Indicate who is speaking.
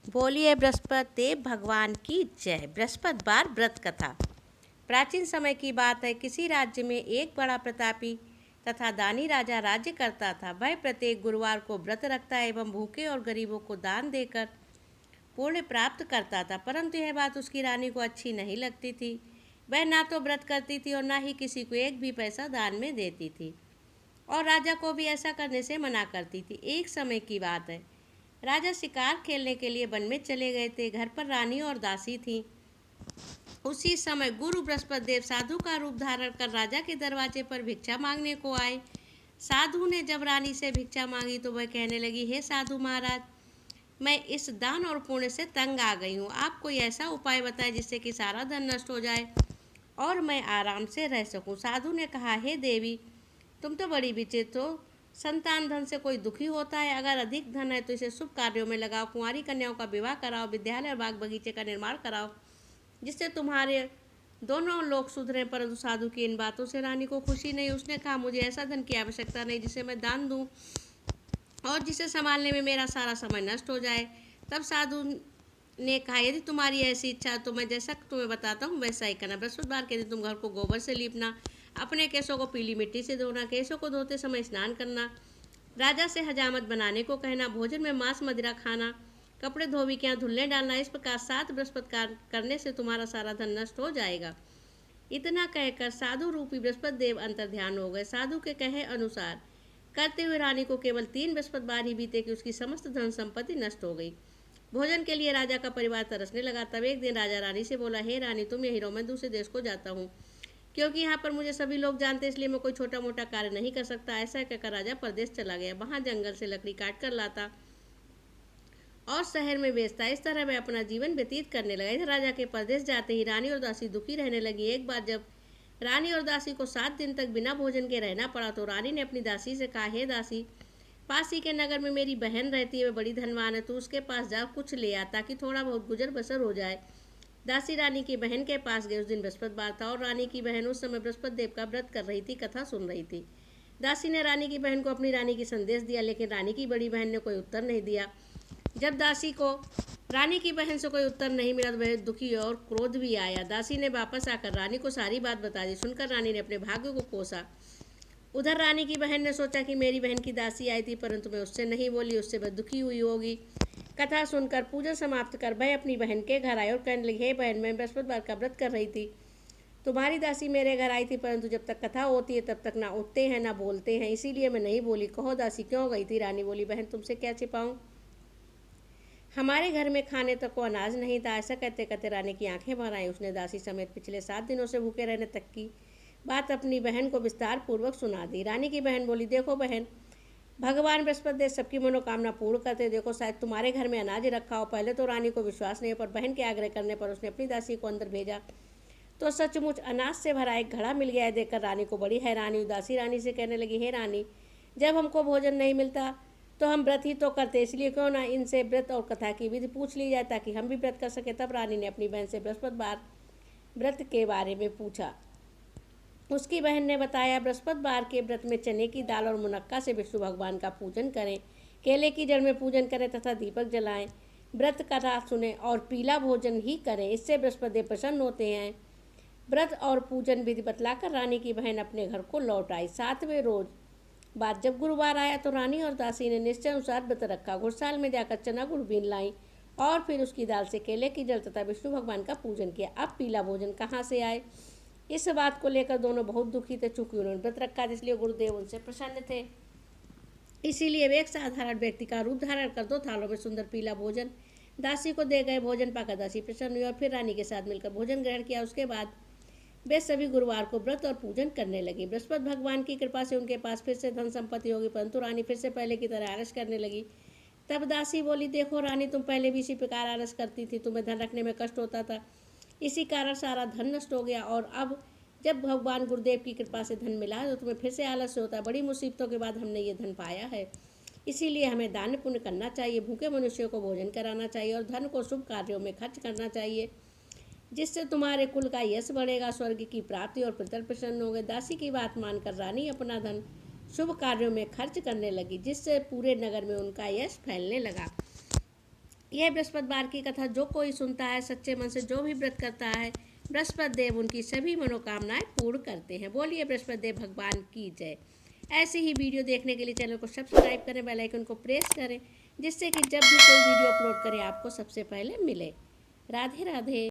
Speaker 1: बोलिए बृहस्पति देव भगवान की जय। बृहस्पतिवार व्रत कथा। प्राचीन समय की बात है। किसी राज्य में एक बड़ा प्रतापी तथा दानी राजा राज्य करता था। वह प्रत्येक गुरुवार को व्रत रखता एवं भूखे और गरीबों को दान देकर पुण्य प्राप्त करता था। परंतु यह बात उसकी रानी को अच्छी नहीं लगती थी। वह ना तो व्रत करती थी और ना ही किसी को एक भी पैसा दान में देती थी, और राजा को भी ऐसा करने से मना करती थी। एक समय की बात है। राजा शिकार खेलने के लिए वन में चले गए थे। घर पर रानी और दासी थी। उसी समय गुरु बृहस्पति देव साधु का रूप धारण कर राजा के दरवाजे पर भिक्षा मांगने को आए। साधु ने जब रानी से भिक्षा मांगी तो वह कहने लगी, हे साधु महाराज, मैं इस दान और पुण्य से तंग आ गई हूँ। आप कोई ऐसा उपाय बताएं जिससे कि सारा धन नष्ट हो जाए और मैं आराम से रह सकूं। साधु ने कहा, हे देवी, तुम तो बड़ी विचित्र हो। संतान धन से कोई दुखी होता है। अगर अधिक धन है तो इसे शुभ कार्यों में लगाओ। कुंवारी कन्याओं का विवाह कराओ, विद्यालय और बाग बगीचे का निर्माण कराओ, जिससे तुम्हारे दोनों लोग सुधरे। परंतु साधु की इन बातों से रानी को खुशी नहीं। उसने कहा, मुझे ऐसा धन की आवश्यकता नहीं जिसे मैं दान दूं और जिसे संभालने में मेरा सारा समय नष्ट हो जाए। तब साधु ने कहा, यदि तुम्हारी ऐसी इच्छा है तो मैं जैसा तुम्हें बताता हूँ वैसा ही करना। बृहस्पतिवार के दिन तुम घर को गोबर से लीपना, अपने केसों को पीली मिट्टी से धोना, केसों को धोते समय स्नान करना, राजा से हजामत बनाने को कहना, भोजन में मांस मदिरा खाना, कपड़े धोबी के यहाँ धुलने डालना। इस प्रकार 7 बृहस्पतिवार करने से तुम्हारा सारा धन नष्ट हो जाएगा। इतना कहकर साधु रूपी बृहस्पति देव अंतर ध्यान हो गए। साधु के कहे अनुसार करते हुए रानी को केवल 3 बृहस्पतिवार ही बीते कि उसकी समस्त धन संपत्ति नष्ट हो गई। भोजन के लिए राजा का परिवार तरसने लगा। तब एक दिन राजा रानी से बोला, हे रानी, तुम यही रहो, मैं दूसरे देश को जाता हूँ, क्योंकि यहाँ पर मुझे सभी लोग जानते हैं, इसलिए मैं कोई छोटा मोटा कार्य नहीं कर सकता। ऐसा कहकर राजा परदेश चला गया। वहाँ जंगल से लकड़ी काट कर लाता और शहर में बेचता। इस तरह वह अपना जीवन व्यतीत करने लगा। इधर राजा के परदेश जाते ही रानी और दासी दुखी रहने लगी। एक बार जब रानी और दासी को 7 दिन तक बिना भोजन के रहना पड़ा तो रानी ने अपनी दासी से कहा, हे दासी, पास ही के नगर में मेरी बहन रहती है, वह बड़ी धनवान है, तो उसके पास जा कुछ ले आ ताकि थोड़ा बहुत गुजर बसर हो जाए। दासी रानी की बहन के पास गई। उस दिन बृहस्पतिवार था और रानी की बहन उस समय बृहस्पति देव का व्रत कर रही थी, कथा सुन रही थी। दासी ने रानी की बहन को अपनी रानी की संदेश दिया, लेकिन रानी की बड़ी बहन ने कोई उत्तर नहीं दिया। जब दासी को रानी की बहन से कोई उत्तर नहीं मिला तो वह दुखी और क्रोध भी आया। दासी ने वापस आकर रानी को सारी बात बता दी। सुनकर रानी ने अपने भाग्य को कोसा। उधर रानी की बहन ने सोचा कि मेरी बहन की दासी आई थी, परंतु मैं उससे नहीं बोली, उससे वह दुखी हुई होगी। कथा सुनकर पूजा समाप्त कर वह अपनी बहन के घर आई और कहने लगी, हे बहन, मैं बृहस्पतिवार का व्रत कर रही थी। तुम्हारी दासी मेरे घर आई थी, परंतु जब तक कथा होती है तब तक ना उठते हैं ना बोलते हैं, इसीलिए मैं नहीं बोली। कहो दासी, क्यों गई थी? रानी बोली, बहन, तुमसे क्या छिपाऊं, हमारे घर में खाने तक को अनाज नहीं था। ऐसा कहते कहते रानी की आंखें भर आई। उसने दासी समेत पिछले 7 दिनों से भूखे रहने तक की बात अपनी बहन को विस्तार पूर्वक सुना दी। रानी की बहन बोली, देखो बहन, भगवान बृहस्पति देव सबकी मनोकामना पूर्ण करते। देखो, शायद तुम्हारे घर में अनाज रखा हो। पहले तो रानी को विश्वास नहीं, पर बहन के आग्रह करने पर उसने अपनी दासी को अंदर भेजा तो सचमुच अनाज से भरा एक घड़ा मिल गया। देखकर रानी को बड़ी हैरानी हुई। दासी रानी से कहने लगी, हे रानी, जब हमको भोजन नहीं मिलता तो हम व्रत ही तो करते, इसलिए क्यों ना इनसे व्रत और कथा की विधि पूछ ली जाए ताकि हम भी व्रत कर सके। तब रानी ने अपनी बहन से बृहस्पतिवार व्रत के बारे में पूछा। उसकी बहन ने बताया, बृहस्पतिवार के व्रत में चने की दाल और मुनक्का से विष्णु भगवान का पूजन करें, केले की जड़ में पूजन करें तथा दीपक जलाएं, व्रत कथा सुने और पीला भोजन ही करें, इससे बृहस्पति देव प्रसन्न होते हैं। व्रत और पूजन विधि बतलाकर रानी की बहन अपने घर को लौट आई। 7वें रोज बाद जब गुरुवार आया तो रानी और दासी ने निश्चय अनुसार व्रत रखा। घुड़साल में जाकर चना गुड़ बीन लाई और फिर उसकी दाल से केले की जड़ तथा विष्णु भगवान का पूजन किया। अब पीला भोजन कहाँ से आए, इस बात को लेकर दोनों बहुत दुखी थे। चूंकि उन्होंने व्रत रखा था इसलिए गुरुदेव उनसे प्रसन्न थे, इसीलिए वे एक साधारण व्यक्ति का रूप धारण कर 2 थालों में सुंदर पीला भोजन दासी को दे गए। भोजन पाकर दासी प्रसन्न हुई और फिर रानी के साथ मिलकर भोजन ग्रहण किया। उसके बाद वे सभी गुरुवार को व्रत और पूजन करने लगे। बृहस्पति भगवान की कृपा से उनके पास फिर से धन संपत्ति होगी, परंतु रानी फिर से पहले की तरह आलस करने लगी। तब दासी बोली, देखो रानी, तुम पहले भी इसी प्रकार आलस करती थी, तुम्हें धन रखने में कष्ट होता था, इसी कारण सारा धन नष्ट हो गया, और अब जब भगवान गुरुदेव की कृपा से धन मिला तो तुम्हें फिर से आलस होता है। बड़ी मुसीबतों के बाद हमने ये धन पाया है, इसीलिए हमें दान पुण्य करना चाहिए, भूखे मनुष्यों को भोजन कराना चाहिए और धन को शुभ कार्यों में खर्च करना चाहिए, जिससे तुम्हारे कुल का यश बढ़ेगा, स्वर्ग की प्राप्ति और पितर प्रसन्न होंगे। दासी की बात मानकर रानी अपना धन शुभ कार्यों में खर्च करने लगी, जिससे पूरे नगर में उनका यश फैलने लगा। यह बृहस्पतिवार की कथा जो कोई सुनता है, सच्चे मन से जो भी व्रत करता है, बृहस्पति देव उनकी सभी मनोकामनाएं पूर्ण करते हैं। बोलिए बृहस्पति देव भगवान की जय। ऐसी ही वीडियो देखने के लिए चैनल को सब्सक्राइब करें, बेल आइकन को प्रेस करें, जिससे कि जब भी कोई वीडियो अपलोड करें आपको सबसे पहले मिले। राधे राधे।